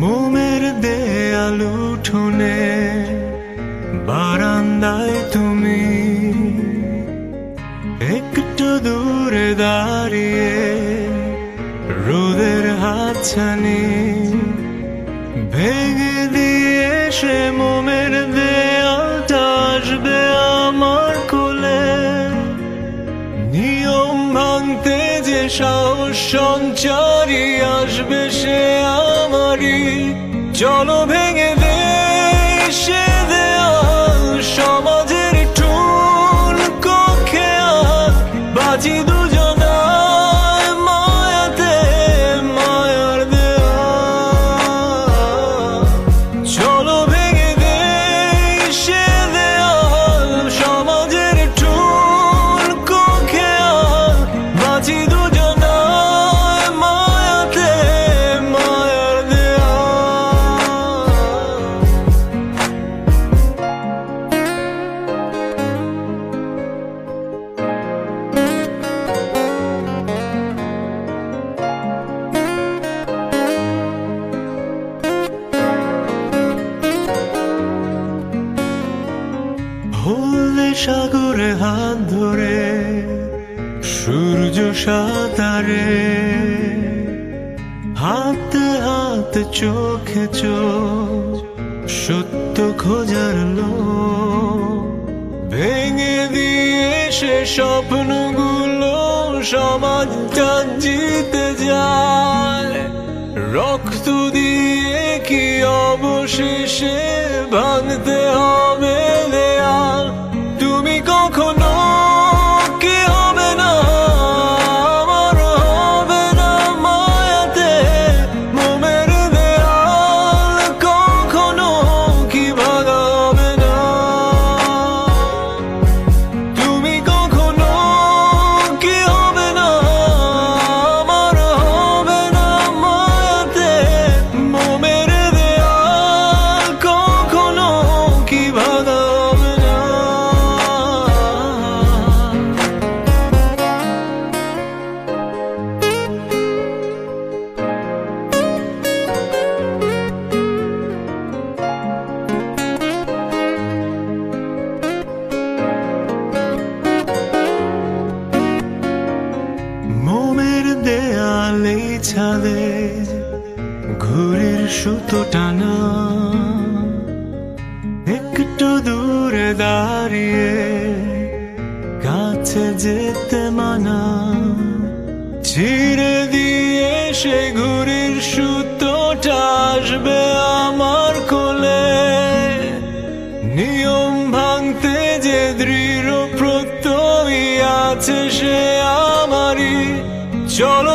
মোমের দেয়াল উঠোনে বারান্দায় তুমি একটু দূরে দাঁড়িয়ে রোদের হাতছানি ভেঙে দিয়ে সে মোমের দেয়ালটা আসবে আমার কোলে। নিয়ম ভাঙতে যে সাহস সঞ্চারী আসবে সে আমারই। চলো ভেঙে দে সে দেয়াল, সমাজের টুল কক্ষে বাজি দুজনায় মায়াতে মায়ার দেয়াল। চলো ভেঙে দে সে দেয়াল, সমাজের টুল কক্ষে বাজি দুজনায় মায়াতে মায়ার দেয়াল। হলদে সাগরে হাত ধরে সূর্য সাঁতারে, হাতে হাতে চোখে চোখ সত্য খোঁজার লোক। ভেঙে দিয়ে সে স্বপ্নগুলো সমাজটা জিতে যায়। রক্ত দিয়ে কি অবশেষে ভাঙতে হবে দেয়াল। তুমি কখনো কি হবে না আমার, হবে না মায়াতে মোমের দেয়াল। কখনো কি ভাঙা হবে না। তুমি কখনো কি হবে না আমার, হবে না মায়াতে মোমের দেয়াল। কখনো কি ভাঙা হবে না। মোমের দেয়ালে ছাদে ঘুরের সুতো টানা, একটু দূরে দাঁড়িয়ে কাছে যেতে মানা। ছিঁড়ে দিয়ে সে ঘুরের সুতোটা আসবে আমার কোলে। নিয়ম ভাঙতে যে দৃঢ় প্রত্যয়ী আছে সে আমারই। চলো